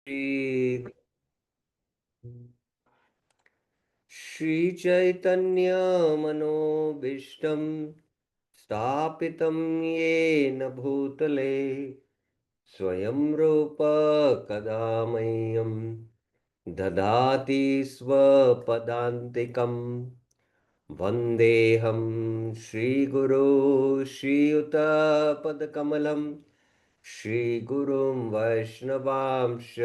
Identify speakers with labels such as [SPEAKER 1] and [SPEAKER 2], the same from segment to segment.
[SPEAKER 1] श्री श्रीचैतन्य मनोभीष्टं स्थापितं येन भूतले स्वयं रूप कदा मह्यं ददाति स्वपदान्तिकं वन्देऽहं श्रीगुरो श्रीयुतपदकमलं श्रीगुरुं वैष्णवांश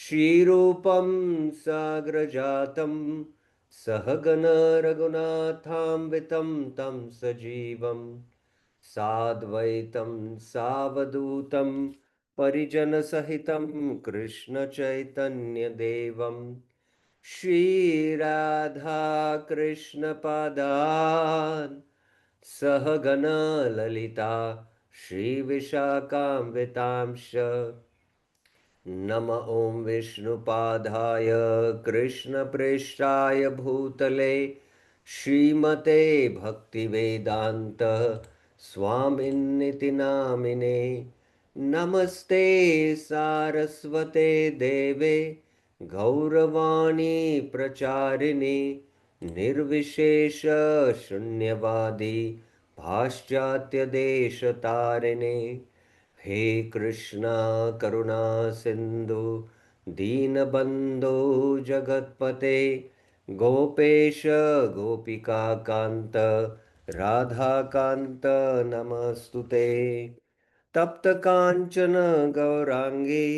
[SPEAKER 1] श्रीरूपं साग्रजातं सहगण रघुनाथान्वितं तं सजीवं साद्वैतं सावधूतं परिजनसहितं कृष्णचैतन्यदेवं श्रीराधाकृष्णपादान् सहगण ललिता श्रीविशाखान्वितांश्च नम ॐ विष्णुपादाय कृष्णप्रेष्ठाय भूतले श्रीमते भक्तिवेदान्त स्वामिन्निति नामिने नमस्ते सारस्वते देवे गौरवाणी प्रचारिणे निर्विशेष शून्यवादी पाश्चात्यदेशतारिणे हे कृष्णा करुणा सिंधु दीनबंधो जगतपते गोपेश गोपिका कांत राधा कांत नमस्तुते तप्त कांचन गौरांगी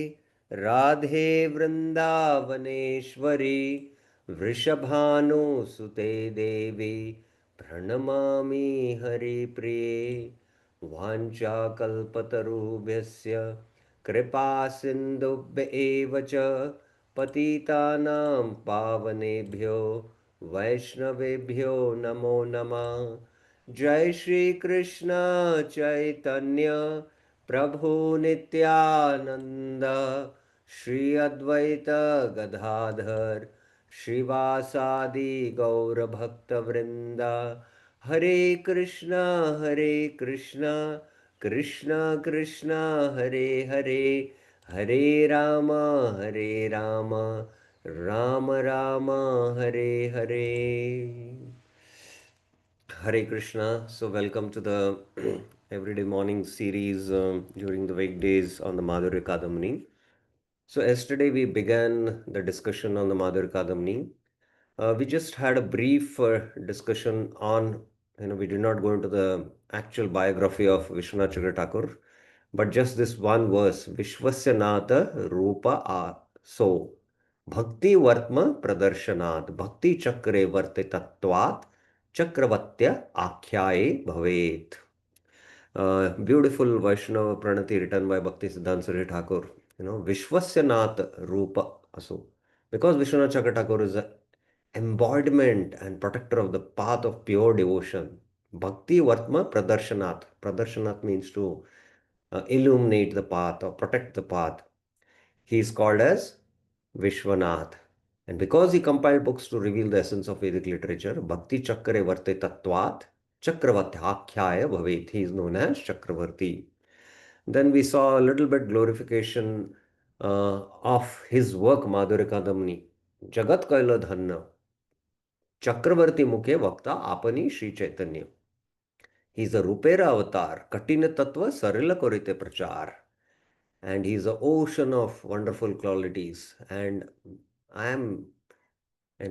[SPEAKER 1] राधे वृंदावनेश्वरी वृषभानुसुते देवी प्रणमामि हरिप्रिये वाञ्छाकल्पतरुभ्यस्य कृपा सिन्धुभ्य एव च पतितानां पावनेभ्यो वैष्णवेभ्यो नमो नमः। जय श्री कृष्ण चैतन्य प्रभु नित्यानंद श्री अद्वैत गदाधर श्रीवासादि गौर भक्त वृंदा हरे Krishna Krishna Krishna Hare Hare Hare Ram Ram Ram Ram Hare Hare Hare Krishna. So, welcome to the everyday morning series during the weekdays on the Madhurya Kadambini. So, yesterday we began the discussion on the Madhurya Kadambini. We just had a brief discussion on, we did not go into the actual biography of Vishwanath Chandra Thakur, but just this one verse, Vishwasya Nata Rupa A. So, Bhakti Vartma Pradarshanath, Bhakti Chakre Varte Tattvat, Chakravatya Akyaye Bhavet. Beautiful Vaishnava Pranati written by Bhakti Siddhanta Saraswati Thakur. Vishwasya Nath Rupa Aso. Because Vishwanath Chakra Thakur is the embodiment and protector of the path of pure devotion. Bhakti Vartma Pradarshanat. Pradarshanat means to illuminate the path or protect the path. He is called as Vishwanath. And because he compiled books to reveal the essence of Vedic literature, Bhakti Chakre Varte Tattvat Chakravatyakhya Bhavet. He is known as Chakravarti. Then we saw a little bit glorification of his work, Madhurya Kadambini. Jagat Kaila Dhanna. Chakravarti Mukhe Vakta Apani Sri Chaitanya. He is a Rupera avatar, Katina Tattva Sarila Korite Prachar. And he is an ocean of wonderful qualities. And I am, I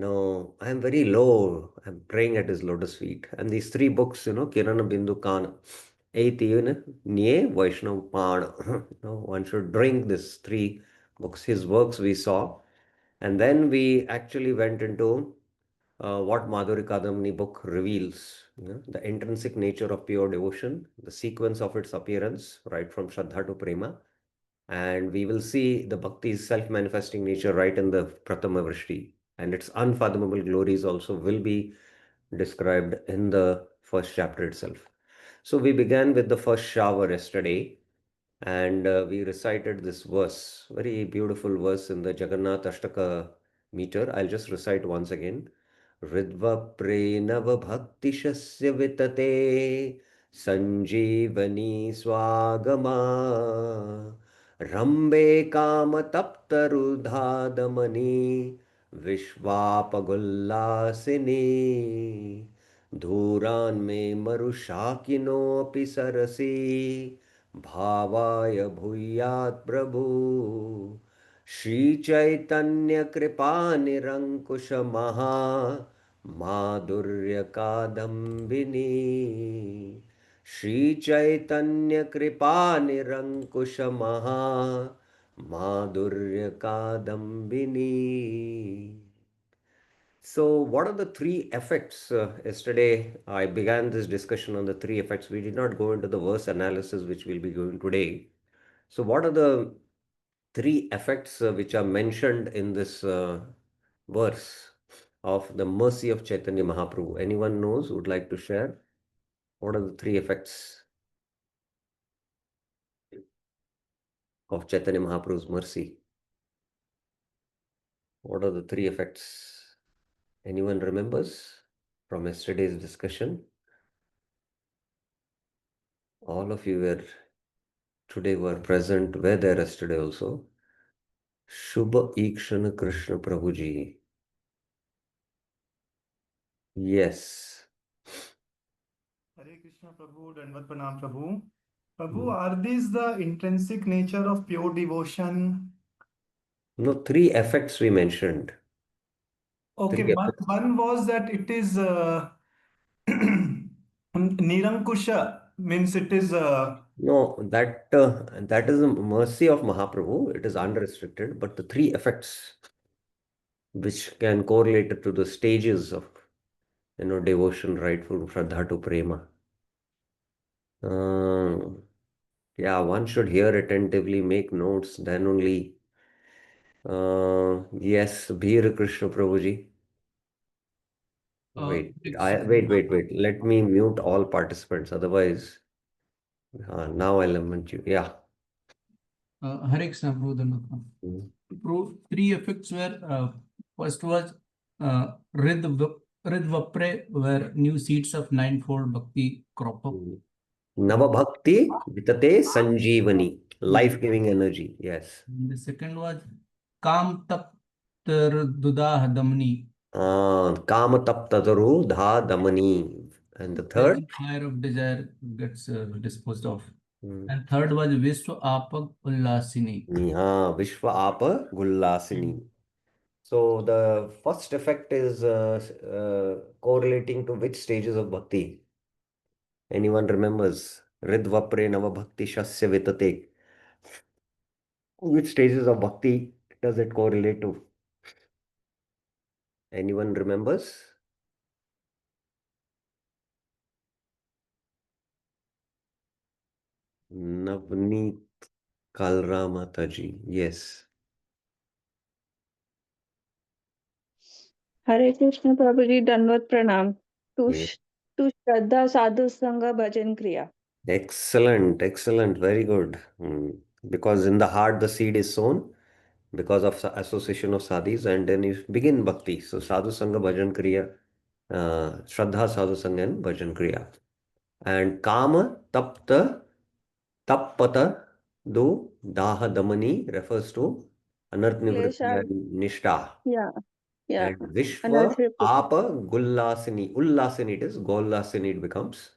[SPEAKER 1] am very low. I'm praying at his lotus feet. And these three books, Kirana Bindu Kana, Eight Nye Vaishnav Pan. One should drink these three books. His works we saw. And then we actually went into what Madhuri Kadambini book reveals, the intrinsic nature of pure devotion, the sequence of its appearance, right from Shraddha to Prema. And we will see the bhakti's self-manifesting nature right in the Pratama Vrishti. And its unfathomable glories also will be described in the first chapter itself. So we began with the first shower yesterday, and we recited this verse, very beautiful verse in the Jagannath Ashtaka meter. I'll just recite once again. Ridva Prenava Bhaktishasya Vitate Sanjeevani Swagama रम्बे कामतप्तरुधादमनि विश्वापगुल्लासिनी धूरान्मे मरुशाकिनोऽपि सरसि भावाय भूयात् प्रभु श्रीचैतन्यकृपानिरङ्कुशमहा माधुर्यकादम्बिनी श्रीचैतन्यकृपानिरङ्कुशमहा माधुर्यकादम्बिनी. So, what are the three effects? Yesterday, I began this discussion on the three effects. We did not go into the verse analysis, which we'll be going today. So, what are the three effects which are mentioned in this verse of the mercy of Chaitanya Mahaprabhu? Anyone knows, would like to share? What are the three effects of Chaitanya Mahaprabhu's mercy? What are the three effects? Anyone remembers from yesterday's discussion? All of you were today were present, were there yesterday also. Shubha Ikshana Krishna Prabhuji. Yes.
[SPEAKER 2] Hare Krishna Prabhu, Dandavat Pranam Prabhu. Prabhu,
[SPEAKER 1] Mm.
[SPEAKER 2] are these the intrinsic nature of pure devotion?
[SPEAKER 1] No, three effects we mentioned.
[SPEAKER 2] Okay,
[SPEAKER 1] Three effects.
[SPEAKER 2] one was that it is Nirankusha, means it is
[SPEAKER 1] No, that is the mercy of Mahaprabhu. It is unrestricted, but the three effects which can correlate to the stages of devotion, right from Shraddha to Prema. Uh, yeah, one should hear attentively, make notes, then only. Yes, Bhir Krishna Prabhuji. Wait, wait. Let me mute all participants. Otherwise, now I'll lament you. Yeah.
[SPEAKER 3] Hare Krishna, Prabhu Dhanvatma.
[SPEAKER 1] Mm.
[SPEAKER 3] Three effects were first was Ridvapre, where new seeds of ninefold bhakti crop up.
[SPEAKER 1] Mm. Navabhakti Vitate Sanjeevani. Life-giving energy. Yes.
[SPEAKER 3] And the second was Kam Taptar Dudah Damni,
[SPEAKER 1] Kama Taptataru Dha Damani. And the third?
[SPEAKER 3] wherein fire of desire gets disposed of.
[SPEAKER 1] Mm.
[SPEAKER 3] And third was Vishwa Apak Ullasini.
[SPEAKER 1] Vishwa Apa Gullasini. So the first effect is correlating to which stages of bhakti? Anyone remembers? Ridvapre Navabhakti Shasya Vitate. Which stages of bhakti does it correlate to? Anyone remembers? Navneet Kalra Mataji. Yes.
[SPEAKER 4] Hare Krishna Prabhuji, Dandavat Pranam. To,
[SPEAKER 1] Yeah.
[SPEAKER 4] sh- to Shraddha Sadhu Sangha Bhajan Kriya.
[SPEAKER 1] Excellent. Excellent. Very good. Because in the heart the seed is sown because of association of sadhis, and then you begin bhakti. So sadhu sangha bhajan kriya, shraddha sadhu sangha and bhajan kriya. And kama tapta tappata do daha damani refers to anarth nivritti
[SPEAKER 4] Klesha,
[SPEAKER 1] and nishtha.
[SPEAKER 4] yeah, yeah.
[SPEAKER 1] And Vishwa
[SPEAKER 4] Anarthya
[SPEAKER 1] Apa Gullasini. Ullasini it is. Gollasini it becomes.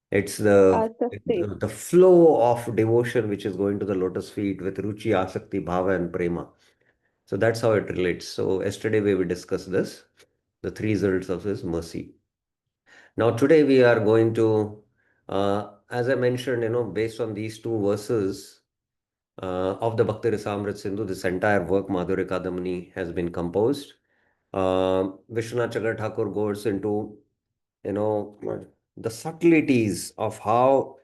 [SPEAKER 1] It's the,
[SPEAKER 4] Asakti.
[SPEAKER 1] the flow of devotion which is going to the lotus feet with Ruchi, Asakti, Bhava, and Prema. So that's how it relates. So yesterday we discussed this, the three results of His mercy. Now today we are going to, as I mentioned, based on these two verses of the Bhakti Rasamrit Sindhu, this entire work, Madhurya Kadambini, has been composed. Vishwanath Chakra Thakur goes into, the subtleties of how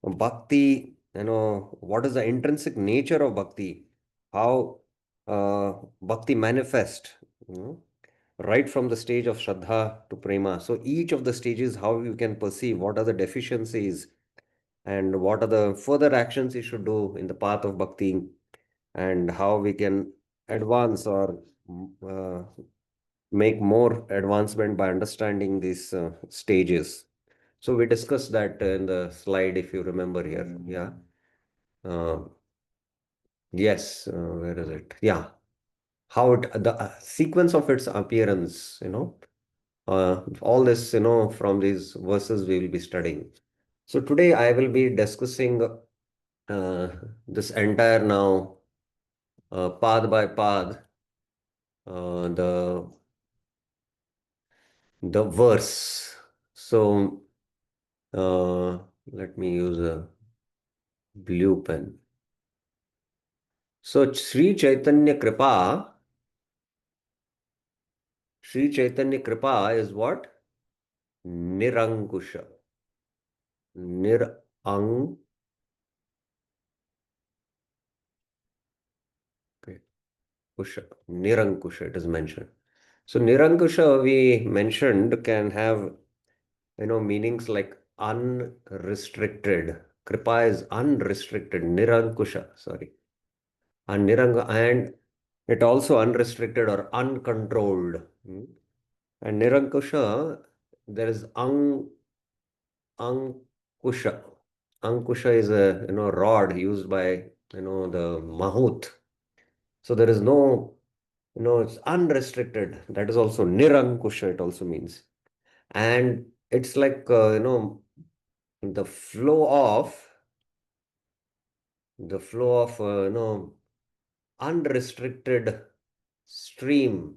[SPEAKER 1] bhakti, what is the intrinsic nature of bhakti, how bhakti manifest, you know, right from the stage of Shraddha to Prema. So each of the stages, how you can perceive what are the deficiencies and what are the further actions you should do in the path of bhakti, and how we can advance or make more advancement by understanding these stages. So we discussed that in the slide, if you remember here. Yeah. Uh, Yes, where is it? Yeah, how the sequence of its appearance, all this, from these verses we will be studying. So today I will be discussing this entire now path by path, the verse. So let me use a blue pen. So Sri Chaitanya Kripa is what? Nirankusha. Nirang. Okay. Kusha. Nirankusha, it is mentioned. So Nirankusha, we mentioned, can have, meanings like unrestricted. Kripa is unrestricted. Nirankusha, sorry. And it also unrestricted or uncontrolled. And Nirankusha, there is Ankusha. Ankusha is a rod used by the Mahut. So there is no, it's unrestricted. That is also Nirankusha, it also means. And it's like the flow of unrestricted stream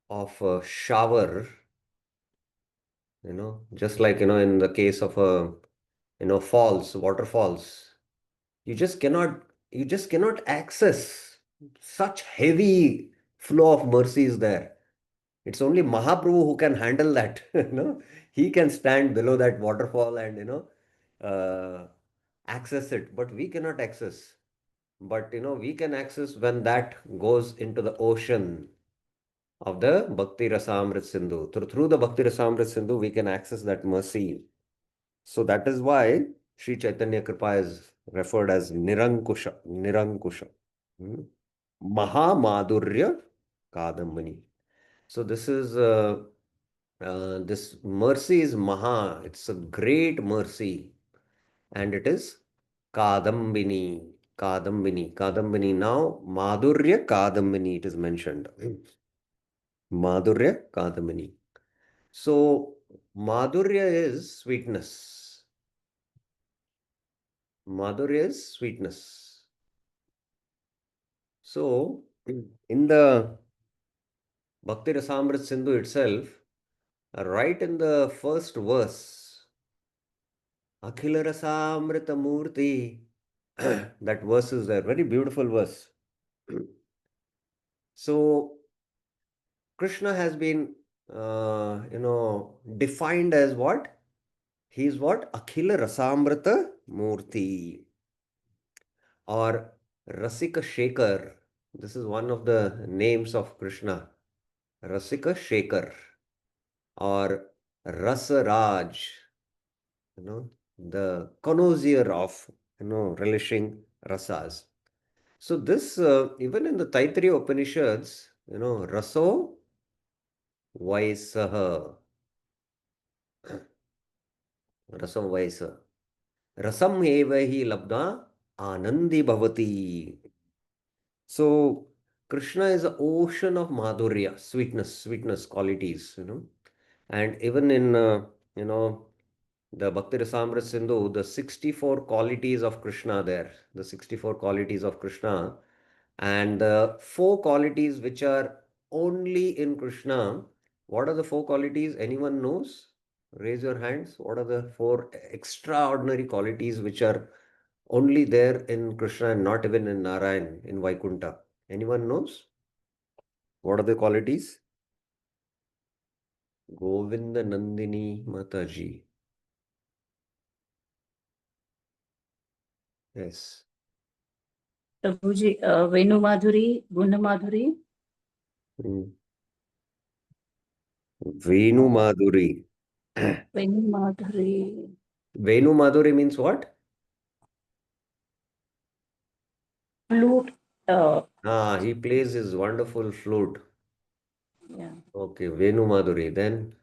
[SPEAKER 1] of a shower, just like in the case of a falls, waterfalls. You just cannot access such heavy flow of mercies there. It's only Mahaprabhu who can handle that. He can stand below that waterfall and access it, but we cannot access. But we can access when that goes into the ocean of the Bhakti Rasamrit Sindhu. Through the Bhakti Rasamrit Sindhu, we can access that mercy. So that is why Sri Chaitanya Kripa is referred as Nirankusha. Nirankusha. Hmm. Mahamadurya Kadambini. So this mercy is Maha. It's a great mercy. And it is Kadambini. Kadambini. Kadambini. Now, Madhurya Kadambini, it is mentioned. Madhurya Kadambini. So, Madhurya is sweetness. Madhurya is sweetness. So, in the Bhakti Rasamrit Sindhu itself, right in the first verse, Akhila Rasamrita Murti, that verse is there, very beautiful verse. So, Krishna has been, defined as what? He is what? Akhila Rasamrita Murti or Rasika Shekhar. This is one of the names of Krishna. Rasika Shekhar or Rasaraj, the connoisseur of, relishing rasas. So this, even in the Taittiriya Upanishads, Raso Vaisaha. Rasam Vaisa. Rasam eva hi labda anandi bhavati. So Krishna is an ocean of madhurya, sweetness qualities, And even in, the Bhakti Rasamrita Sindhu, the 64 qualities of Krishna there, the 64 qualities of Krishna, and the four qualities which are only in Krishna. What are the four qualities? Anyone knows? Raise your hands. What are the four extraordinary qualities which are only there in Krishna and not even in Narayan, in Vaikuntha? Anyone knows? What are the qualities? Govinda Nandini Mataji. Yes.
[SPEAKER 5] प्रभु जी वेणु माधुरी गुण माधुरी
[SPEAKER 1] Hmm. Venu Madhuri.
[SPEAKER 5] Venu Madhuri
[SPEAKER 1] Venu Madhuri means what?
[SPEAKER 5] flute
[SPEAKER 1] He plays his wonderful flute.
[SPEAKER 5] yeah.
[SPEAKER 1] Okay, Venu Madhuri. Then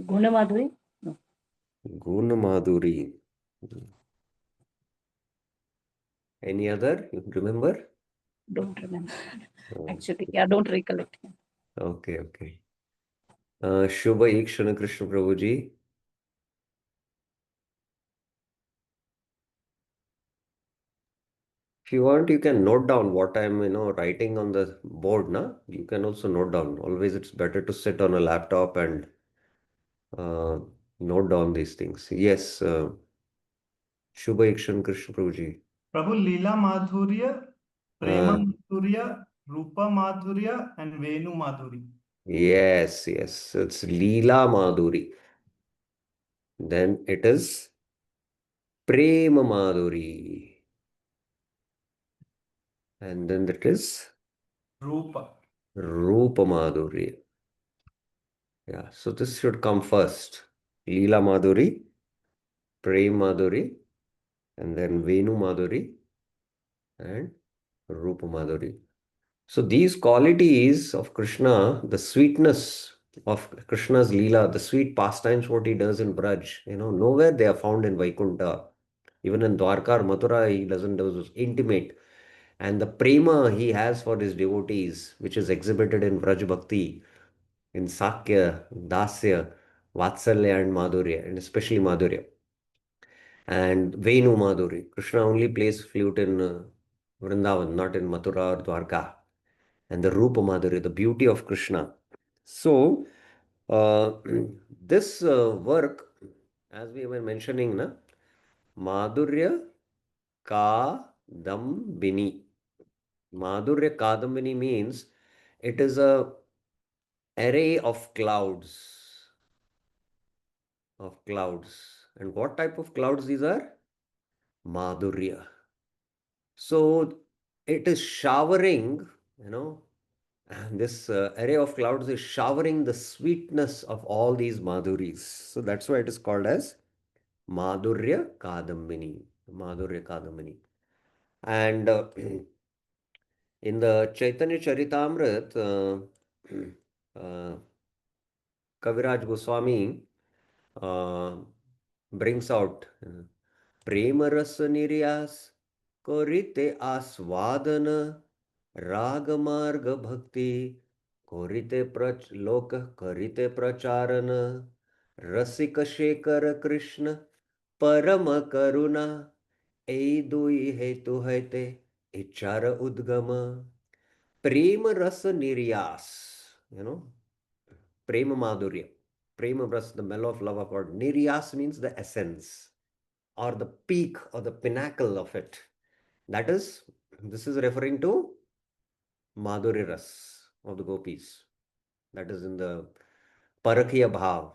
[SPEAKER 5] गुण माधुरी no.
[SPEAKER 1] Gun Madhuri. Any other? You remember?
[SPEAKER 5] Don't remember.
[SPEAKER 1] Oh,
[SPEAKER 5] Actually, yeah, don't recollect.
[SPEAKER 1] okay, okay. Shubha Ikshana Krishna Prabhuji. If you want, you can note down what I'm, writing on the board, na? You can also note down. Always it's better to sit on a laptop and uh, note down these things. Yes, Shubha Ikshana Krishna Prabhuji.
[SPEAKER 2] Prabhu, Leela Madhurya, Prema
[SPEAKER 1] Uh,
[SPEAKER 2] Madhurya, Rupa Madhurya, and Venu Madhuri.
[SPEAKER 1] yes, yes. It's Leela Madhuri. Then it is Prema Madhuri. And then that is
[SPEAKER 2] Rupa.
[SPEAKER 1] Rupa Madhuri. Yeah, so this should come first. Leela Madhuri, Prem Madhuri, and then Venu Madhuri and Rupa Madhuri. So these qualities of Krishna, the sweetness of Krishna's Leela, the sweet pastimes, what he does in Braj, nowhere they are found in Vaikuntha. Even in Dwarka or Mathura, he doesn't do this intimate. And the prema he has for his devotees, which is exhibited in Braj Bhakti, in Sakya, Dasya, Vatsalya and Madhurya, and especially Madhurya. And Venu Madhuri. Krishna only plays flute in Vrindavan, not in Mathura or Dwarka. And the Rupa Madhuri, the beauty of Krishna. So, uh, this work, as we were mentioning, na, Madhurya Kadambini. Madhurya Kadambini means it is a array of clouds. Of clouds. And what type of clouds these are? Madhurya. So it is showering, and this array of clouds is showering the sweetness of all these Madhuris. So that's why it is called as Madhurya Kadambini. Madhurya Kadambini. And in the Chaitanya Charitamrit, Kaviraj Goswami brings out Prema Rasa Niryas Korite Asvadana Ragamarga Bhakti Korite Loka Karite Pracharana Rasika Shekara Krishna Parama Karuna Eidui Hetu Hete Ichara Udgama Prema Rasa Niryas, Prema Madhurya. Prema Rasa, the mellow of love of God. Niryas means the essence or the peak or the pinnacle of it. That is, this is referring to Madhurya Ras of the gopis. That is in the Parakhiya Bhav.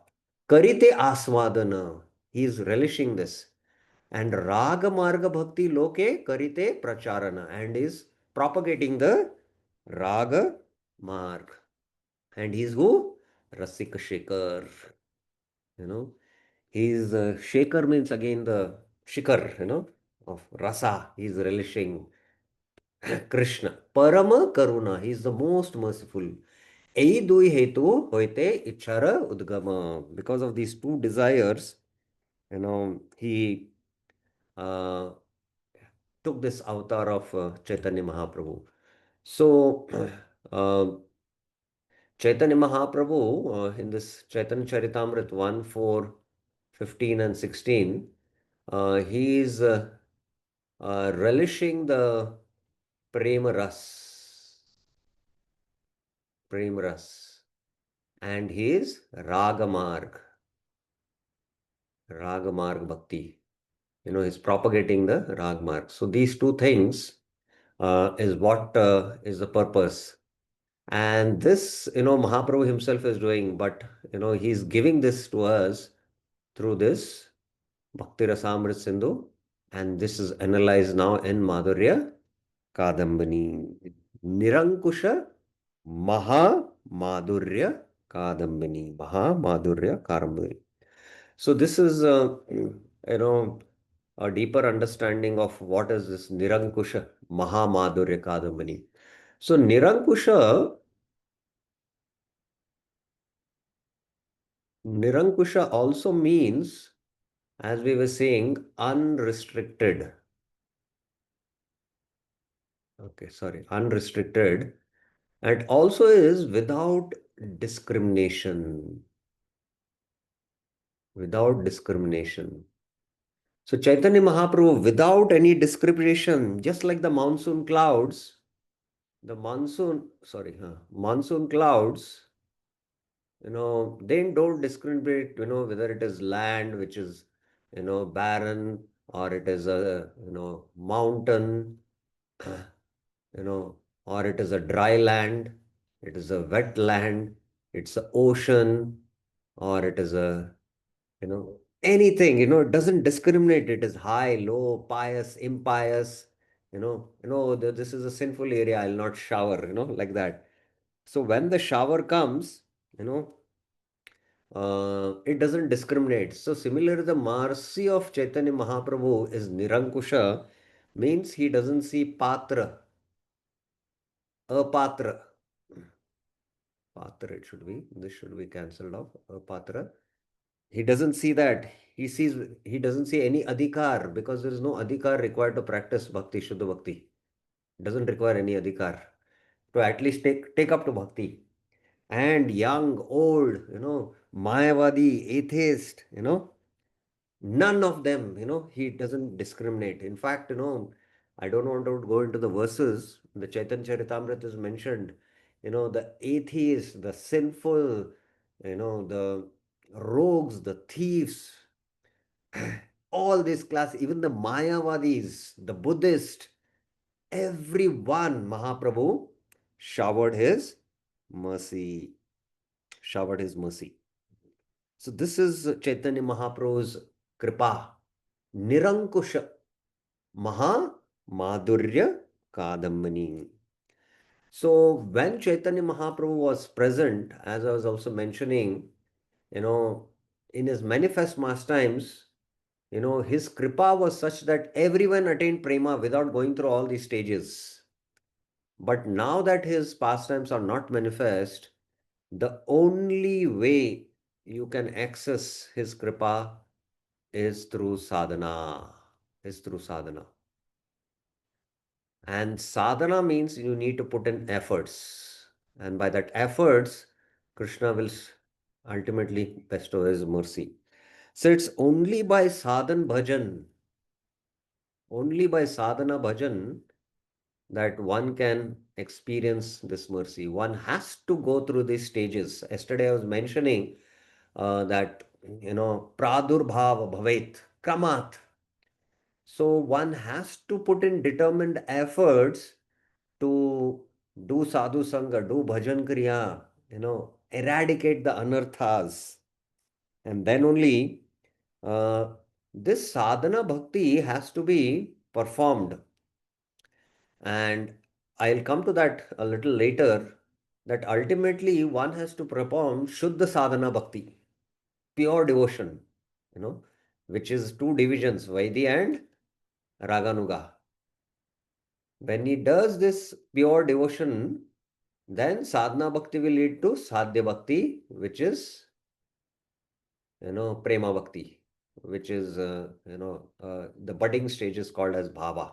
[SPEAKER 1] Karite Aswadana. He is relishing this. And Raga Marga Bhakti Loke Karite Pracharana. And is propagating the Raga Marg. And he's who? Rasika Shekhar. He's Shekhar means again the Shikar, of Rasa. He's relishing Krishna. Parama Karuna. He's the most merciful. Ei dui hetu hoite ichara udgama. Because of these two desires, he uh, took this avatar of Chaitanya Mahaprabhu. So, uh, Chaitanya Mahaprabhu, in this Chaitanya Charitamrit 1, 4, 15 and 16, he is relishing the Prema Ras. Prema Ras. And he is Ragamarg. Ragamarg Bhakti. He's propagating the Ragmarg. So these two things is what is the purpose. And this, Mahaprabhu himself is doing, but, he's giving this to us through this Bhakti Rasamrit Sindhu. And this is analyzed now in Madhurya Kadambini. Nirankusha Maha Madhurya Kadambini. Maha Madhurya Kadambini. So this is, a deeper understanding of what is this Nirankusha Maha Madhurya Kadambini. So Nirankusha also means as we were saying, unrestricted. Okay, sorry, unrestricted, and also is without discrimination. Without discrimination. So Chaitanya Mahaprabhu, without any discrimination, just like the monsoon clouds, monsoon clouds, they don't discriminate, whether it is land which is, barren, or it is a, mountain, or it is a dry land, it is a wet land, it's a ocean, or it is a, anything, it doesn't discriminate. It is high, low, pious, impious, this is a sinful area, I'll not shower, like that. So when the shower comes, you know, it doesn't discriminate. So similarly, the mercy of Chaitanya Mahaprabhu is Nirankusha, means he doesn't see patra, apatra. Patra, it should be. This should be cancelled off. Apatra. He doesn't see that. He doesn't see any adhikar, because there is no adhikar required to practice bhakti, Shuddha bhakti. It doesn't require any adhikar to at least take up to bhakti. And young, old, Mayavadi, atheist, none of them, he doesn't discriminate. In fact, I don't want to go into the verses. The Chaitanya Charitamrita is mentioned, the atheists, the sinful, the rogues, the thieves, all this class, even the Mayavadis, the Buddhist, everyone, Mahaprabhu showered his mercy, showered his mercy. So this is Chaitanya Mahaprabhu's kripa, Nirankusha, Maha Madhurya Kadambini. So when Chaitanya Mahaprabhu was present, as I was also mentioning, in his manifest pastimes, his kripa was such that everyone attained prema without going through all these stages. But now that his pastimes are not manifest, the only way you can access his kripa is through sadhana. Is through sadhana. And sadhana means you need to put in efforts. And by that efforts, Krishna will ultimately bestow his mercy. So it's only by sadhan bhajan, only by sadhana bhajan, that one can experience this mercy. One has to go through these stages. Yesterday I was mentioning that, pradurbhava bhavet, kramat. So one has to put in determined efforts to do sadhu sangha, do bhajan kriya, eradicate the anarthas. And then only uh, this sadhana bhakti has to be performed. And I'll come to that a little later, that ultimately one has to perform Shuddha sadhana bhakti, pure devotion, which is two divisions, Vaidhi and Raganuga. When he does this pure devotion, then sadhana bhakti will lead to sadhya bhakti, which is, prema bhakti, which is, the budding stage is called as bhava.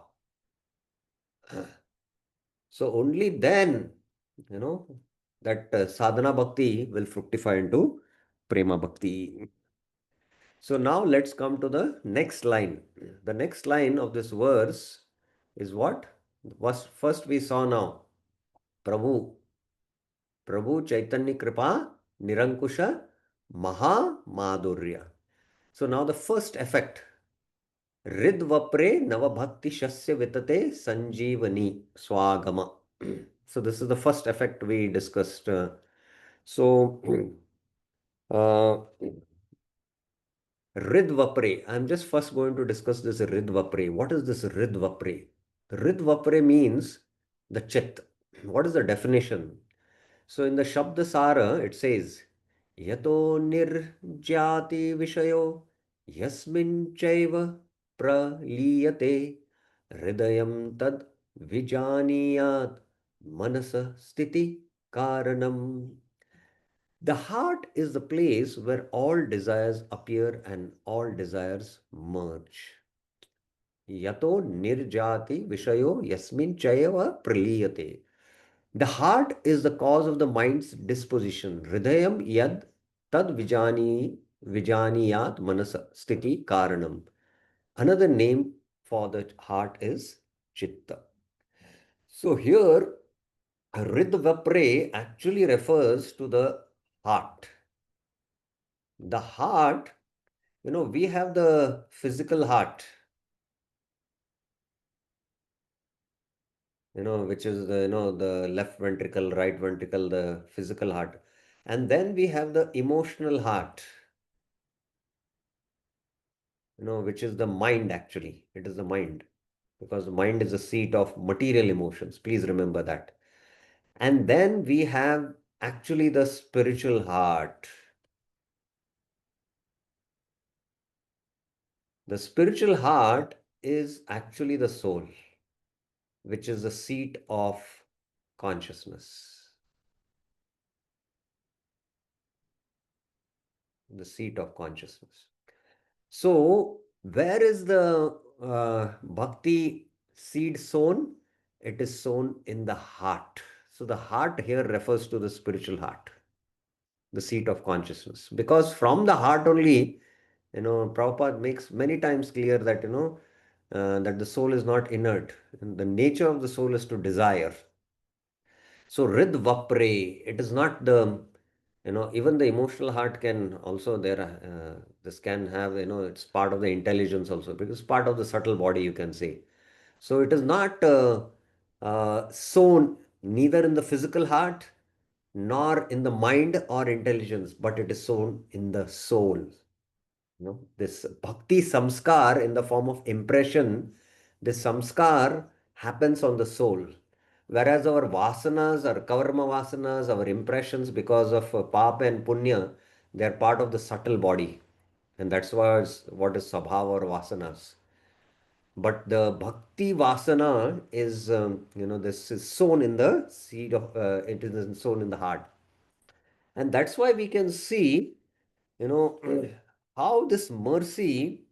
[SPEAKER 1] So only then, that sadhana bhakti will fructify into prema bhakti. So now let's come to the next line. The next line of this verse is what? Was first we saw now. Prabhu. Prabhu Chaitanya Kripa Nirankusha Maha Madhurya. So now the first effect. Ridvapre Navabhakti Shasya Vitate Sanjeevani Swagama. So this is the first effect we discussed. So uh, Ridvapre. I'm just first going to discuss this Ridvapre. What is this Ridvapre? Ridvapre means the chit. What is the definition? So in the Shabdasara, it says, Yato nirjati vishayo yasmin chaiva praliyate hridayam tad vijaniyat manasa stiti karanam. The heart is the place where all desires appear and all desires merge. Yato nirjati vishayo yasmin chayava praliyate. The heart is the cause of the mind's disposition. Hridayam yad tad vijaniyat manasa sthiti karanam. Another name for the heart is chitta. So here, Ridvapre actually refers to the heart. The heart, we have the physical heart, which is the left ventricle, right ventricle, the physical heart. And then we have the emotional heart, which is the mind actually. It is the mind because the mind is the seat of material emotions. Please remember that. And then we have actually the spiritual heart. The spiritual heart is actually the soul, which is the seat of consciousness. The seat of consciousness. So, where is the bhakti seed sown? It is sown in the heart. So, the heart here refers to the spiritual heart, the seat of consciousness. Because from the heart only, Prabhupada makes many times clear that, that the soul is not inert. And the nature of the soul is to desire. So, Rid Vapre, it is not the, even the emotional heart can also, this can have, it's part of the intelligence also, because part of the subtle body, you can say. So, it is not sown neither in the physical heart nor in the mind or intelligence, but it is sown in the soul. This bhakti samskar in the form of impression, this samskar happens on the soul. Whereas our vasanas, our karma vasanas, our impressions because of papa and punya, they are part of the subtle body. And that's why what is sabhava or vasanas. But the bhakti vasana is, this is sown in the seed of, it is sown in the heart. And that's why we can see, how this mercy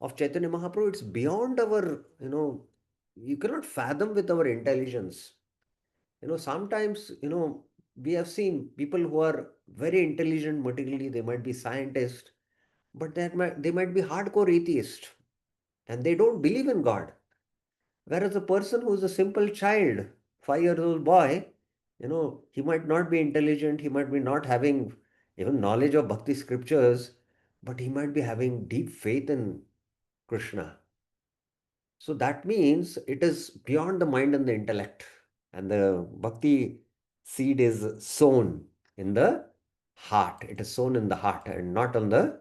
[SPEAKER 1] of Chaitanya Mahaprabhu, it's beyond our, you cannot fathom with our intelligence. Sometimes, we have seen people who are very intelligent materially, they might be scientists, but they might be hardcore atheists and they don't believe in God. Whereas a person who is a simple child, 5 years old boy, he might not be intelligent, he might be not having even knowledge of bhakti scriptures, but he might be having deep faith in Krishna. So that means it is beyond the mind and the intellect. And the bhakti seed is sown in the heart. It is sown in the heart and not on the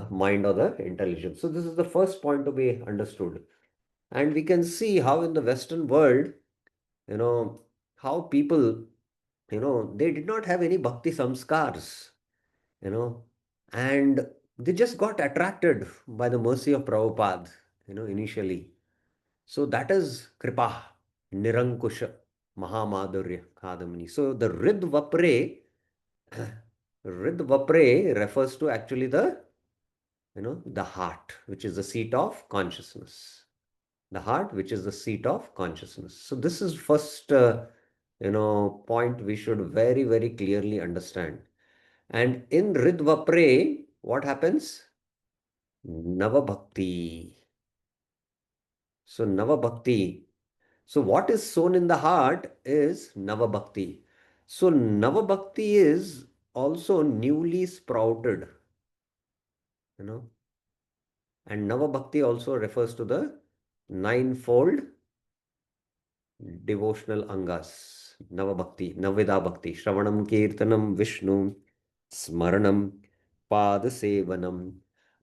[SPEAKER 1] mind or the intelligence. So this is the first point to be understood. And we can see how in the Western world, you know, how people, they did not have any bhakti samskars, and they just got attracted by the mercy of Prabhupada, initially. So that is Kripa, Nirankusha, Mahamadhurya Kadambini. So the Ridvapre, Ridvapre refers to actually the heart, which is the seat of consciousness. The heart, which is the seat of consciousness. So this is first, point we should very, very clearly understand. And in Ridvapre, what happens? Navabhakti. So Navabhakti. So what is sown in the heart is Navabhakti. So Navabhakti is also newly sprouted, you know. And Navabhakti also refers to the ninefold devotional angas. Navabhakti, Navida Bhakti, Shravanam, Kirtanam, Vishnu, Smaranam, Padasevanam,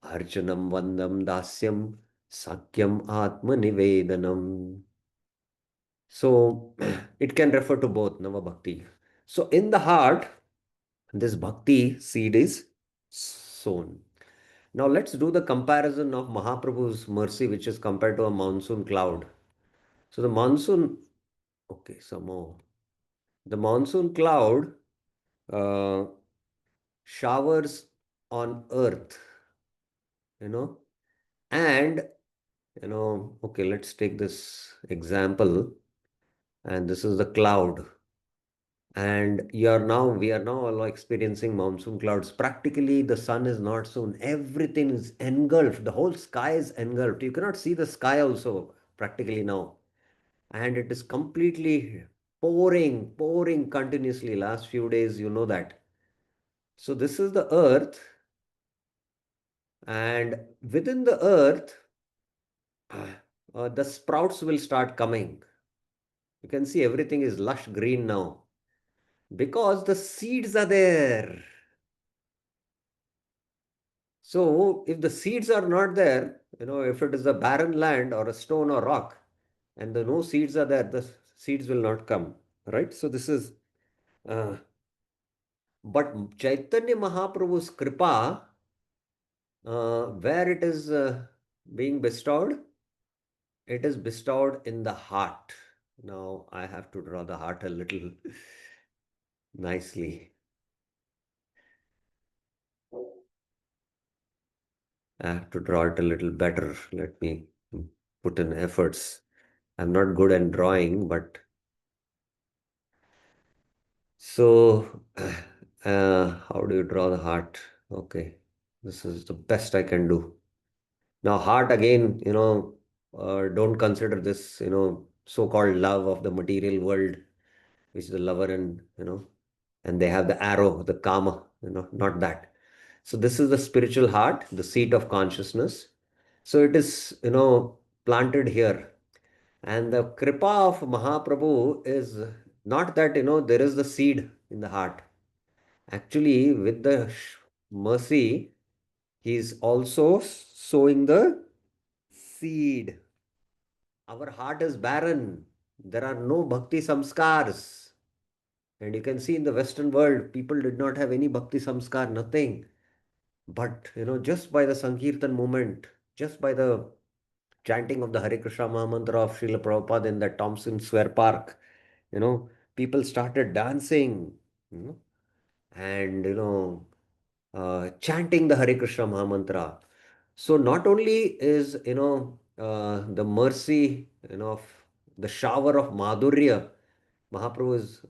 [SPEAKER 1] Archanam, Vandam, Dasyam, Sakyam, Atma Nivedanam. So it can refer to both Navabhakti. So in the heart, this bhakti seed is sown. Now let's do the comparison of Mahaprabhu's mercy, which is compared to a monsoon cloud. So the monsoon, okay, some more. The monsoon cloud, uh, showers on earth, you know, and, okay, let's take this example. And this is the cloud. And we are now all experiencing monsoon clouds. Practically, the sun is not soon. Everything is engulfed. The whole sky is engulfed. You cannot see the sky also practically now. And it is completely pouring continuously. Last few days, you know that. So this is the earth. And within the earth, the sprouts will start coming. You can see everything is lush green now because the seeds are there. So if the seeds are not there, if it is a barren land or a stone or rock, and the no seeds are there, the seeds will not come, right? So this is, uh, but Chaitanya Mahaprabhu's kripa, where it is being bestowed, it is bestowed in the heart. Now I have to draw the heart a little nicely. I have to draw it a little better. Let me put in efforts. I'm not good at drawing, but so how do you draw the heart? Okay, this is the best I can do. Now, heart again, don't consider this, so-called love of the material world, which is the lover and they have the arrow, the kama, not that. So this is the spiritual heart, the seat of consciousness. So it is, planted here. And the kripa of Mahaprabhu is not that, there is the seed in the heart. Actually, with the mercy, he is also sowing the seed. Our heart is barren. There are no bhakti samskars. And you can see in the Western world, people did not have any bhakti samskar, nothing. But, just by the Sankirtan movement, just by the chanting of the Hare Krishna Mahamantra of Srila Prabhupada in that Thompson Square Park, people started dancing, and, chanting the Hare Krishna Mahamantra. So not only is, the mercy, of the shower of Madhurya, Mahaprabhu is,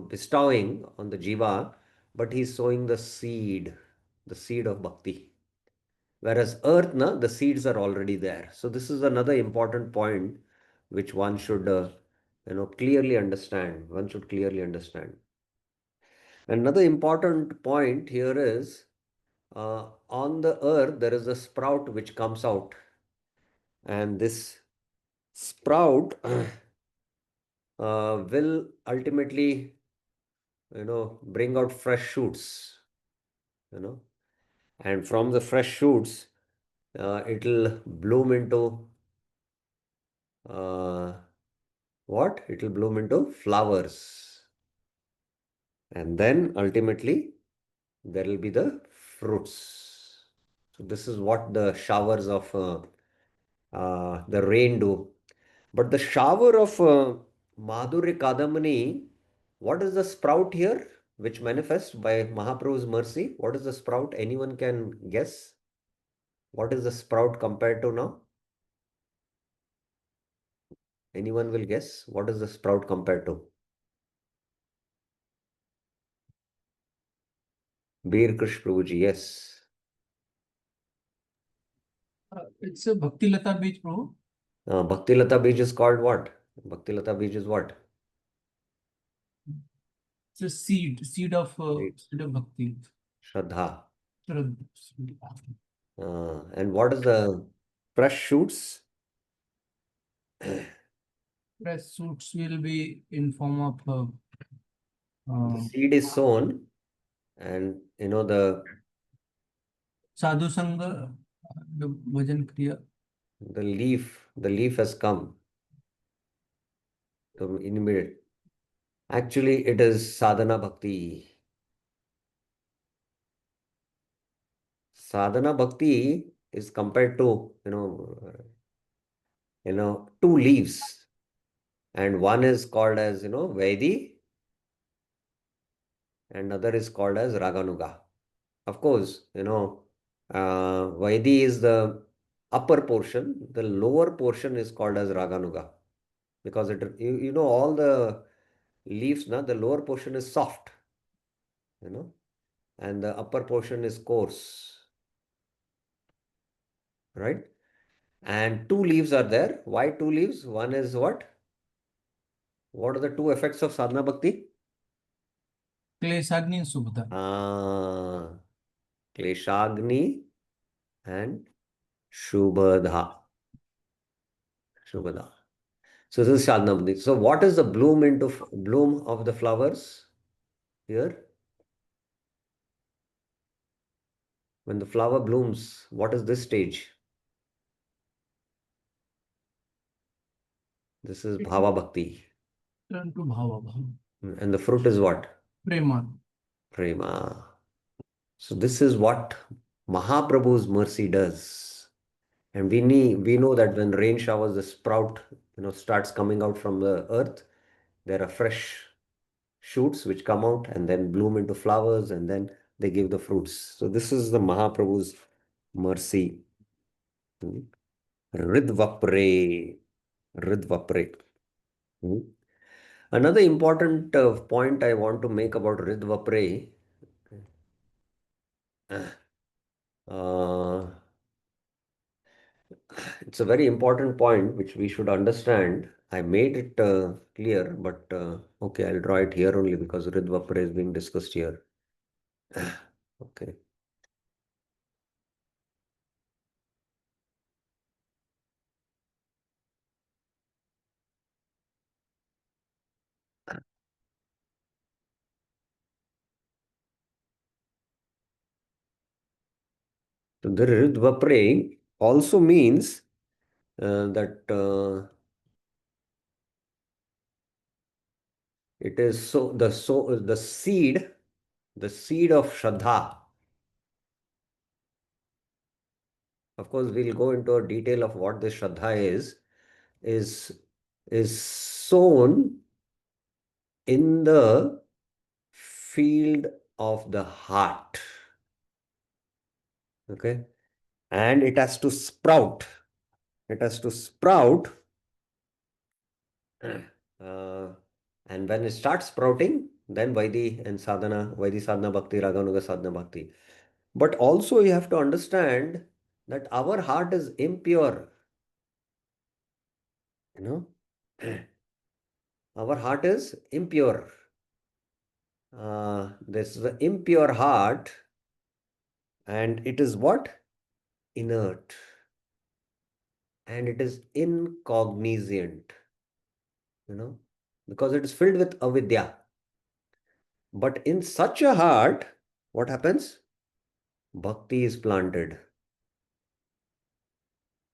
[SPEAKER 1] bestowing on the Jiva, but he's sowing the seed of bhakti. Whereas earth, the seeds are already there. So this is another important point which one should, clearly understand. One should clearly understand. Another important point here is on the earth, there is a sprout which comes out. And this sprout will ultimately, bring out fresh shoots, you know. And from the fresh shoots, it'll bloom into uh, what? It'll bloom into flowers. And then ultimately, there will be the fruits. So this is what the showers of the rain do. But the shower of Madhurya Kadambini, what is the sprout here which manifests by Mahaprabhu's mercy? What is the sprout? Anyone can guess? What is the sprout compared to now? Anyone will guess? What is the sprout compared to? Bir Krish Prabhuji, yes.
[SPEAKER 3] It's a Bhakti Lata Beach, bro.
[SPEAKER 1] Bhakti Lata Bij is called what? Bhakti Lata Bij is what?
[SPEAKER 3] It's a seed of
[SPEAKER 1] Seed.
[SPEAKER 3] seed of Bhakti.
[SPEAKER 1] Shraddha.
[SPEAKER 3] Shraddha.
[SPEAKER 1] And what is the fresh shoots?
[SPEAKER 3] Fresh shoots will be in form of
[SPEAKER 1] The seed is sown, and the
[SPEAKER 3] Sadhu Sangha, the Bhajan Kriya.
[SPEAKER 1] the leaf has come to immediate. Actually, it is sadhana bhakti. Sadhana bhakti is compared to two leaves, and one is called as Vaidi, and other is called as Raganuga. Of course, Vaidhi is the upper portion. The lower portion is called as Raganuga because all the leaves, the lower portion is soft, and the upper portion is coarse, right? And two leaves are there. Why two leaves? One is what? What are the two effects of sadhana bhakti?
[SPEAKER 3] क्लेशाग्नि सुबुधा.
[SPEAKER 1] Kleshagni and Shubhadha. Shubhadha. So this is sadhana bhakti. So what is the bloom of the flowers here? When the flower blooms, what is this stage? This is bhava bhakti.
[SPEAKER 3] Turn to bhava bhava.
[SPEAKER 1] And the fruit is what?
[SPEAKER 3] Prema.
[SPEAKER 1] Prema. So this is what Mahaprabhu's mercy does. And we know that when rain showers, the sprout, starts coming out from the earth. There are fresh shoots which come out and then bloom into flowers, and then they give the fruits. So this is the Mahaprabhu's mercy. Ridvapre. Ridvapre. Another important point I want to make about Ridvapre. Uh, it's a very important point which we should understand. I made it clear, but okay, I'll draw it here only because Ridvapre is being discussed here. Okay. So the Ridvapre also means that it is the seed of Shraddha. Of course, we'll go into a detail of what this Shraddha is sown in the field of the heart. Okay. And it has to sprout. It has to sprout. And when it starts sprouting, then Vaidhi Sadhana Bhakti, Raganuga Sadhana Bhakti. But also you have to understand that our heart is impure. Our heart is impure. This is the impure heart, and it is what? Inert. And it is incognizant, because it is filled with avidya. But in such a heart, what happens? Bhakti is planted.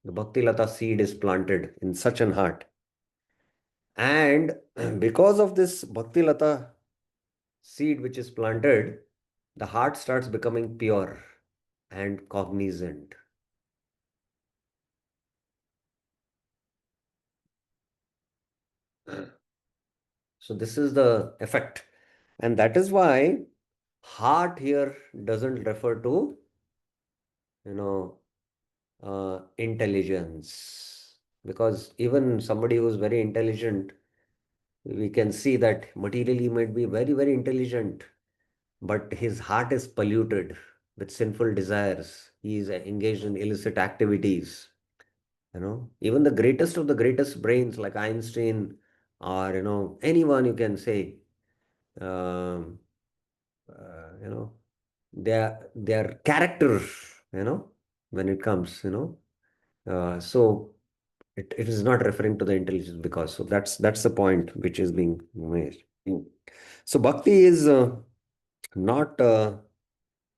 [SPEAKER 1] The Bhakti Lata seed is planted in such an heart. And because of this Bhakti Lata seed which is planted, the heart starts becoming pure and cognizant. So this is the effect. And that is why heart here doesn't refer to, intelligence. Because even somebody who is very intelligent, we can see that materially he might be very, very intelligent, but his heart is polluted with sinful desires. He is engaged in illicit activities. Even the greatest of the greatest brains like Einstein or, anyone you can say, um, their character, when it comes, so it is not referring to the intelligence because so that's the point which is being made. So bhakti is not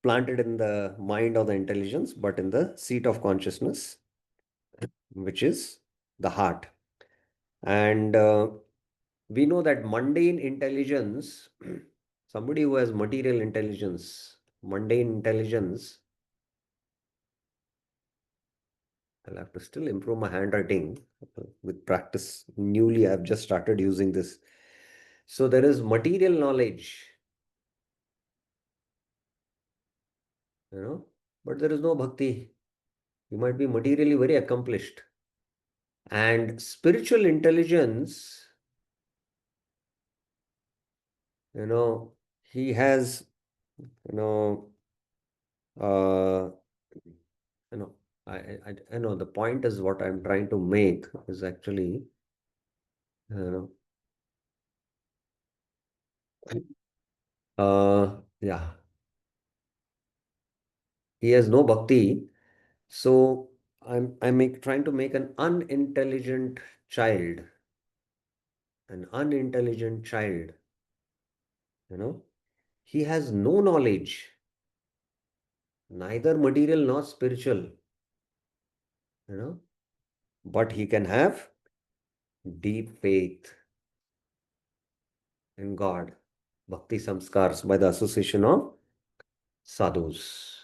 [SPEAKER 1] planted in the mind or the intelligence, but in the seat of consciousness, which is the heart. And we know that mundane intelligence, somebody who has material intelligence, mundane intelligence, I'll have to still improve my handwriting with practice. Newly, I've just started using this. So there is material knowledge. but there is no bhakti. You might be materially very accomplished. And spiritual intelligence, he has, you know, uh, you know, I know the point is what I'm trying to make is actually, you yeah, he has no bhakti. So trying to make an unintelligent child, you know, he has no knowledge, neither material nor spiritual, you know, but he can have deep faith in God, bhakti samskars by the association of sadhus.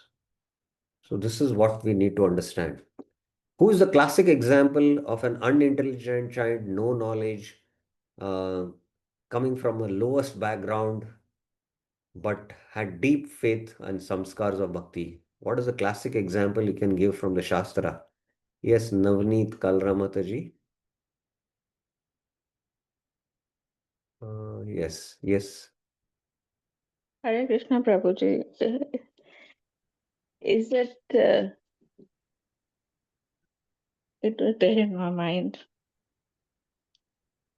[SPEAKER 1] So this is what we need to understand. Who is the classic example of an unintelligent child, no knowledge, uh, coming from a lowest background, but had deep faith and samskars of bhakti? What is the classic example you can give from the Shastra? Yes, Navneet Kalramataji. Yes, yes.
[SPEAKER 4] Hare Krishna Prabhuji. Is it it was there in my mind?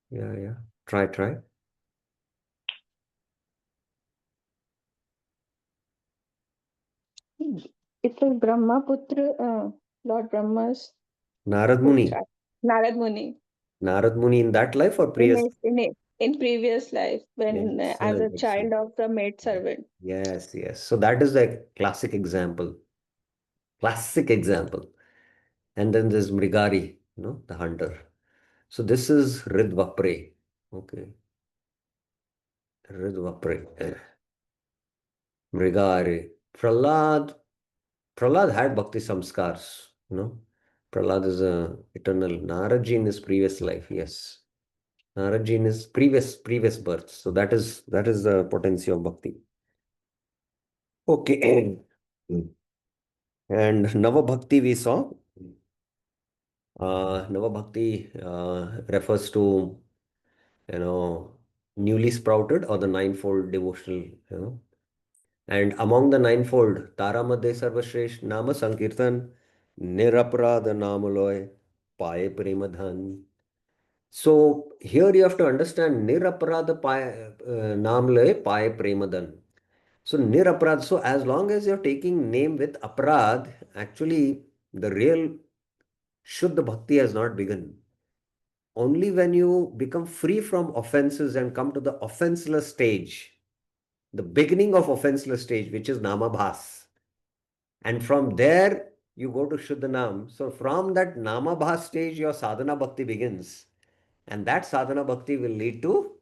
[SPEAKER 1] Yeah. Try.
[SPEAKER 4] It was Brahmaputra, Lord Brahma's
[SPEAKER 1] Narad Muni.
[SPEAKER 4] putra, Narad Muni.
[SPEAKER 1] Narad Muni in that life or
[SPEAKER 4] In
[SPEAKER 1] previous?
[SPEAKER 4] in previous life, when as a
[SPEAKER 1] Excellent,
[SPEAKER 4] child
[SPEAKER 1] excellent.
[SPEAKER 4] of the maid servant.
[SPEAKER 1] Yes. So that is the classic example. Classic example. And then there's Mrigari, the hunter. So this is Ridvapre. Okay. Ridvapre. Mrigari. Prahlad had Bhakti Samskars. Prahlad is a eternal Naraji in his previous life. Yes. Naraji in his previous birth. So that is the potency of Bhakti. Okay. And Nava Bhakti we saw. Nava Bhakti refers to, newly sprouted or the ninefold devotional, And among the ninefold, Tara Madhe Sarvashresh Nama Sankirtan Niraprada Namaloy Paye Premadhan. So here you have to understand Niraprada Namloy Paye Premadhan. So Niraprad, so as long as you're taking name with Aprad, actually the real Shuddha Bhakti has not begun. Only when you become free from offenses and come to the offenseless stage, the beginning of offenseless stage, which is Namabhas. And from there, you go to Shuddhanam. So from that Namabhas stage, your sadhana bhakti begins. And that sadhana bhakti will lead to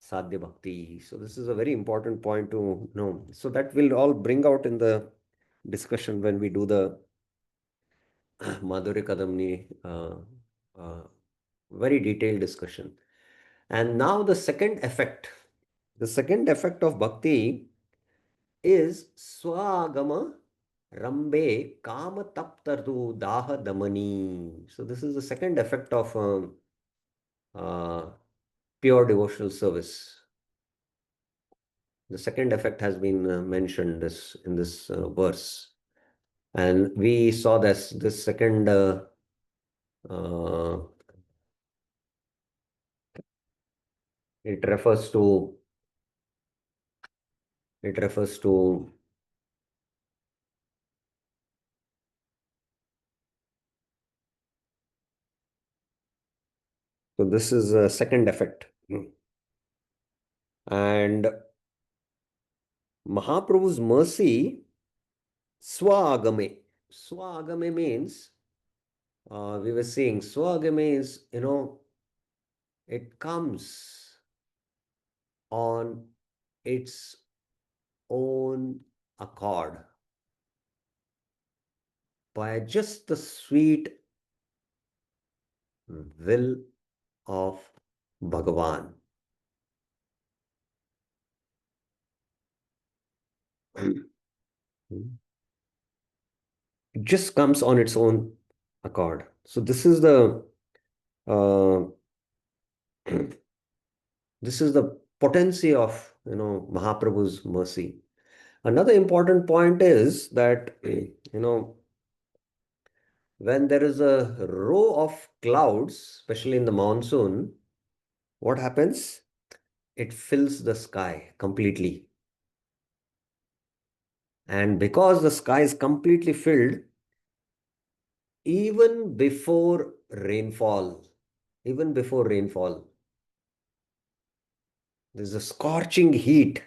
[SPEAKER 1] Sadhya Bhakti. So this is a very important point to know. So that will all bring out in the discussion when we do the Madhurya Kadambini, very detailed discussion. And now the second effect. The second effect of bhakti is swagama rambe kama taptardu daha damani. So this is the second effect of uh, pure devotional service. The second effect has been mentioned in this verse, and we saw this second uh, it refers to it refers to so this is a second effect. And Mahaprabhu's mercy, swagame. Swagame means, we were saying, swagame is, it comes on its own accord by just the sweet will of Bhagavan. It just comes on its own accord. So this is the uh, this is the potency of Mahaprabhu's mercy. Another important point is that when there is a row of clouds, especially in the monsoon, what happens? It fills the sky completely. And because the sky is completely filled, even before rainfall, even before rainfall, there's a scorching heat.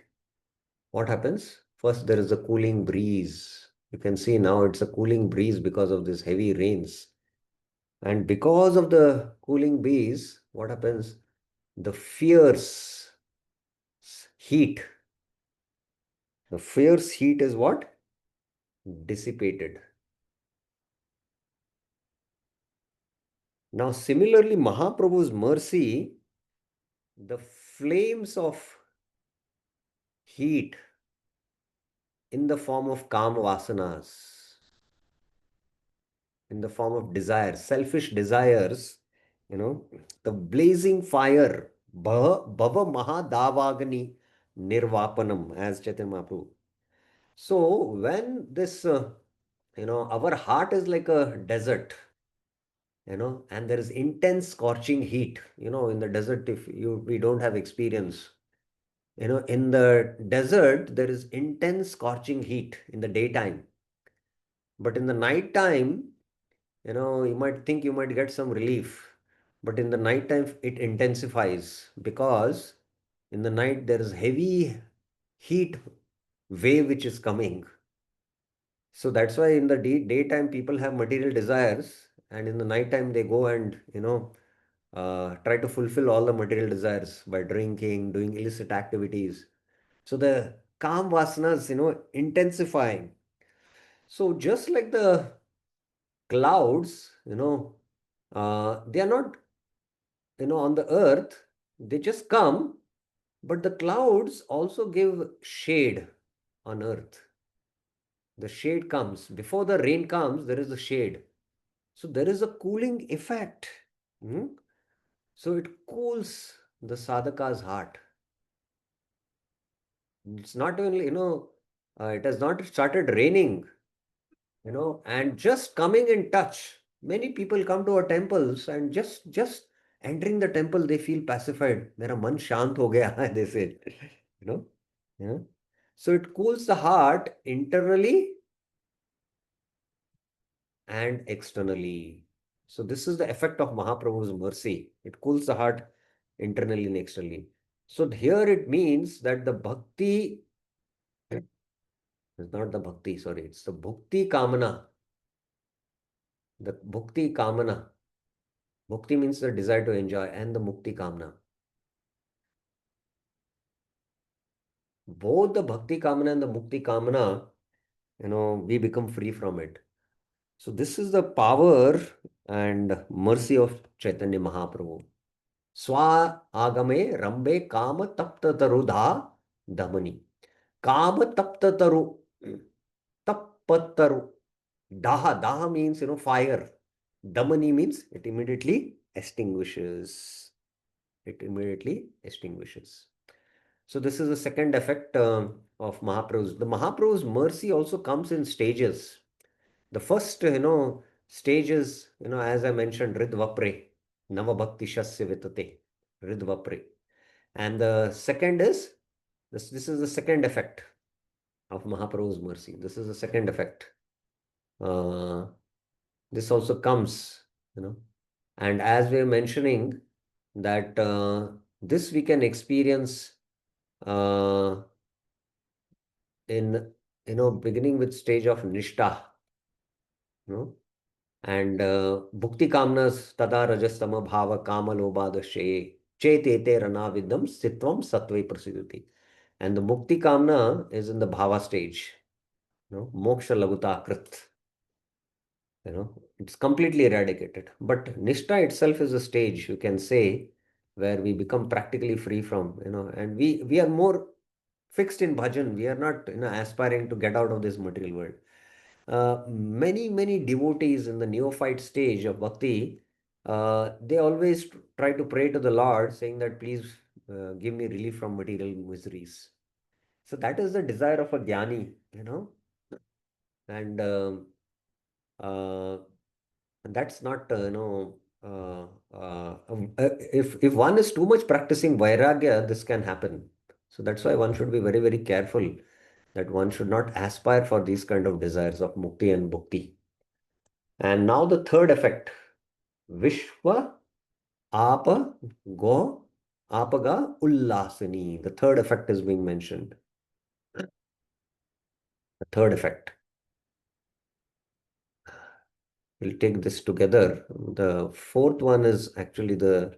[SPEAKER 1] What happens? First, there is a cooling breeze. You can see now it's a cooling breeze because of this heavy rains. And because of the cooling breeze, what happens? The fierce heat. The fierce heat is what? Dissipated. Now, similarly, Mahaprabhu's mercy, the flames of heat in the form of kama vasanas, in the form of desires, selfish desires, the blazing fire, bhava mahadavagani nirvapanam, as Chaitanya Mahaprabhu. So when this, our heart is like a desert, and there is intense scorching heat, in the desert, if we don't have experience, in the desert, there is intense scorching heat in the daytime. But in the night time, you might think you might get some relief. But in the night time, it intensifies because in the night, there is heavy heat wave which is coming. So that's why in the daytime, people have material desires. And in the nighttime, they go and, try to fulfill all the material desires by drinking, doing illicit activities. So the calm vasanas, intensifying. So just like the clouds, they are not, on the earth, they just come, but the clouds also give shade on earth. The shade comes. Before the rain comes, there is a shade. So there is a cooling effect. Hmm? So it cools the sadhaka's heart. It's not only, it has not started raining, and just coming in touch. Many people come to our temples and just entering the temple, they feel pacified. Mera man shant ho gaya, they say, you know. Yeah. So it cools the heart internally and externally. So this is the effect of Mahaprabhu's mercy. It cools the heart internally and externally. So here it means that the bhakti is not the bhakti, sorry, it's the bhukti kamana. The bhukti kamana. Bhukti means the desire to enjoy, and the mukti kamana. Both the bhakti kamana and the mukti kamana, we become free from it. So this is the power and mercy of Chaitanya Mahaprabhu. Swa agame rambe kama tapta tarudha damani. Kama tapta taru. Tappataru. Daha means, fire. Damani means it immediately extinguishes. It immediately extinguishes. So this is the second effect of Mahaprabhu's. The Mahaprabhu's mercy also comes in stages. The first, stage is, as I mentioned, Ridvapre, Navabhakti Shasya Vitate, Ridvapre. And the second is, this is the second effect of Mahaprabhu's mercy. This is the second effect. This also comes, and as we are mentioning that this we can experience in, beginning with stage of Nishtha, and Bhukti Kamnas Tada Rajastama Bhava Kama Lobhadashaye Chetete Ranavidam Sitvam Sattve Prasidhati. And the Mukti Kamna is in the Bhava stage, Moksha Laguta Krit. It's completely eradicated. But Nishtha itself is a stage, you can say, where we become practically free from, and we are more fixed in bhajan. We are not, aspiring to get out of this material world. many devotees in the neophyte stage of bhakti, they always try to pray to the Lord, saying that please give me relief from material miseries. So that is the desire of a jnani, and uh, that's not, if one is too much practicing vairagya, this can happen. So that's why one should be very careful that one should not aspire for these kind of desires of mukti and bhukti. And now the third effect, Vishwa Apa Go Apaga Ullasini. The third effect is being mentioned. The third effect. We'll take this together. The fourth one is actually the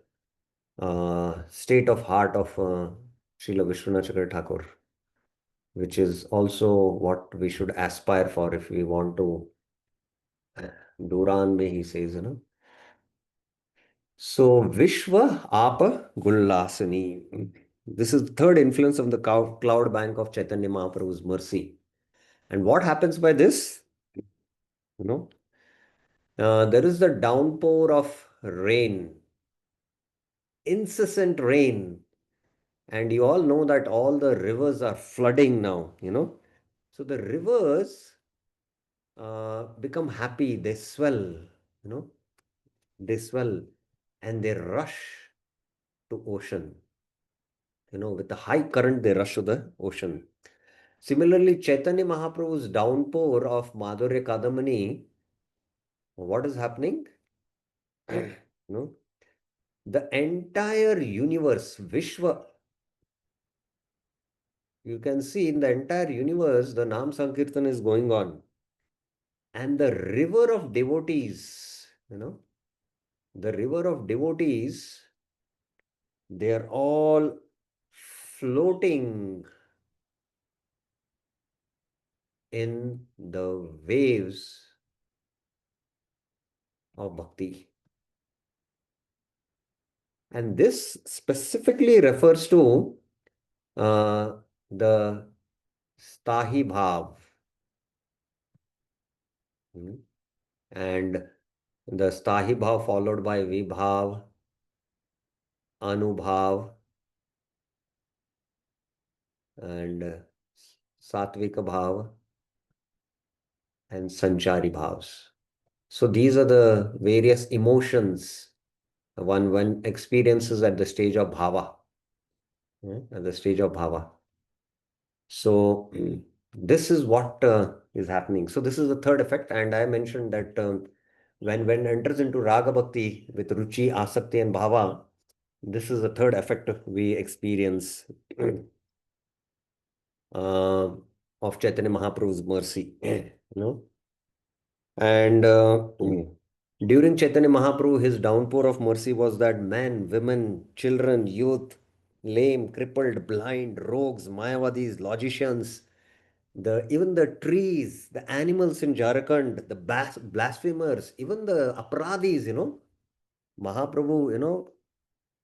[SPEAKER 1] state of heart of Srila Vishwanath Chakravarti Thakur, which is also what we should aspire for if we want to. Duran mein he says, So Vishwa Apa Gullasini. This is the third influence of the cloud bank of Chaitanya Mahaprabhu's mercy. And what happens by this? There is the downpour of rain, incessant rain. And you all know that all the rivers are flooding now, So the rivers become happy, they swell, they swell and they rush to ocean. With the high current, they rush to the ocean. Similarly, Chaitanya Mahaprabhu's downpour of Madhurya Kadambini, what is happening? The entire universe, Vishwa, you can see in the entire universe, the Nam Sankirtan is going on. And the river of devotees, the river of devotees, they are all floating in the waves of bhakti. And this specifically refers to the Stahi Bhav. And the Stahi Bhav followed by Vibhav, Anubhav, and Satvika Bhav, and Sanchari Bhavs. So these are the various emotions one experiences at the stage of bhava. At the stage of bhava. So this is what is happening. So this is the third effect, and I mentioned that when enters into raga bhakti with ruchi, asakti, and bhava, this is the third effect we experience of Chaitanya Mahaprabhu's mercy. And during Chaitanya Mahaprabhu, his downpour of mercy was that men, women, children, youth, lame, crippled, blind, rogues, mayavadis, logicians, even the trees, the animals in Jharkhand, the blasphemers, even the aparadhis, Mahaprabhu,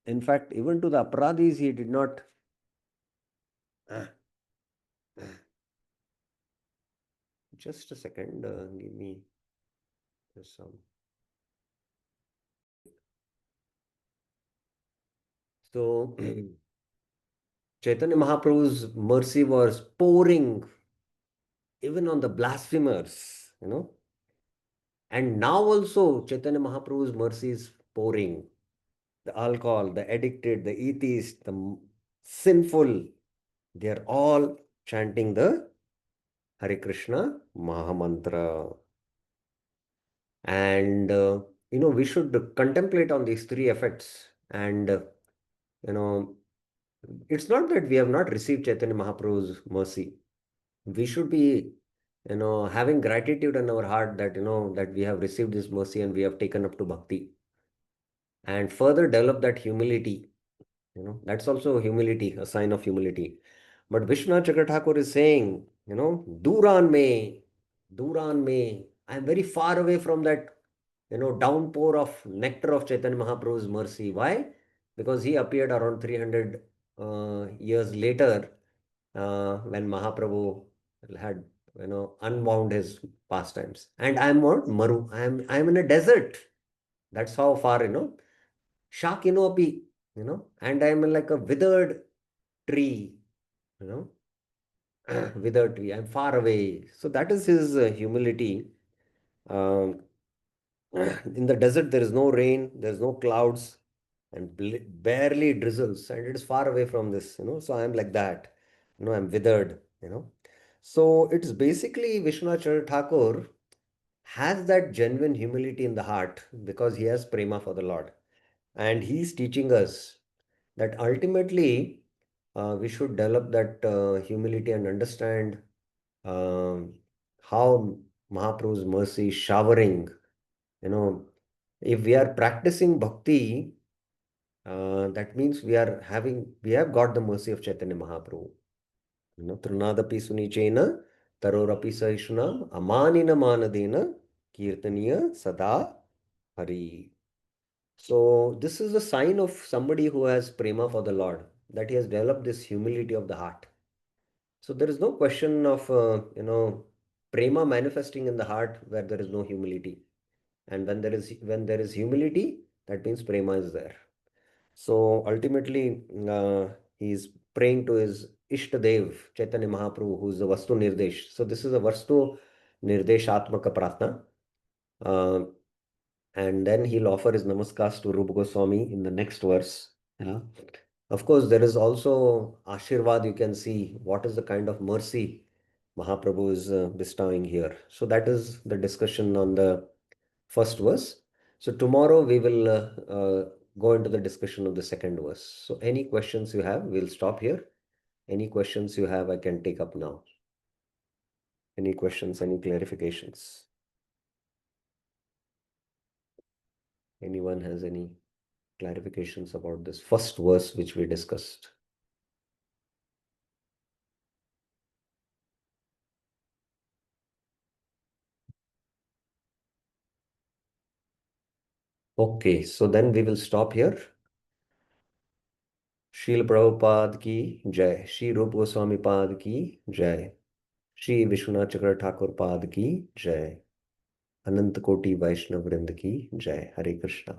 [SPEAKER 1] in fact, even to the aparadhis, he did not. Just a second, give me some. So, Chaitanya Mahaprabhu's mercy was pouring even on the blasphemers, And now also Chaitanya Mahaprabhu's mercy is pouring. The alcohol, the addicted, the atheist, the sinful, they are all chanting the Hare Krishna Mahamantra. And, we should contemplate on these three effects. And, it's not that we have not received Chaitanya Mahaprabhu's mercy. We should be, having gratitude in our heart that, that we have received this mercy and we have taken up to bhakti. And further develop that humility. That's also humility, a sign of humility. But Vishwanath Chakravarti Thakur is saying, Duran me, I am very far away from that, downpour of nectar of Chaitanya Mahaprabhu's mercy. Why? Because he appeared around 300 years later when Mahaprabhu had unwound his pastimes. And I'm what? Maru. I'm in a desert. That's how far, Shakinopi, and I'm like a withered tree, you know, withered tree. I'm far away. So that is his humility. Um, in the desert, there is no rain, there's no clouds, and barely drizzles, and it is far away from this, So I'm like that, I'm withered, So it's basically Vishwanath Thakur has that genuine humility in the heart because he has prema for the Lord. And he's teaching us that ultimately we should develop that humility and understand um, how Mahaprabhu's mercy is showering. You know, if we are practicing bhakti, that means we have got the mercy of Chaitanya Mahaprabhu. Trunadapi sunichena, tarorapi sahishuna, amanina manadena, kirtaniya sada hari. So this is a sign of somebody who has prema for the Lord, that he has developed this humility of the heart. So there is no question of, prema manifesting in the heart where there is no humility. And when there is humility, that means prema is there. So ultimately, he is praying to his Ishtadev, Chaitanya Mahaprabhu, who is the Vastu Nirdesh. So this is a Vastu Nirdesh Atmaka Pratna. And then he'll offer his namaskars to Rupa Goswami in the next verse. Yeah. Of course, there is also Ashirvad. You can see what is the kind of mercy Mahaprabhu is bestowing here. So that is the discussion on the first verse. So tomorrow we will go into the discussion of the second verse. So any questions you have, we'll stop here. Any questions you have, I can take up now. Any questions, any clarifications? Anyone has any clarifications about this first verse which we discussed? Okay, so then we will stop here. Srila Prabhupada ki jai. Shri Rupa Goswami Pad ki jai. Shri Vishwanath Chakra Thakur Pad ki jai. Anant Koti Vaishnav Vrind ki jai. Hare Krishna.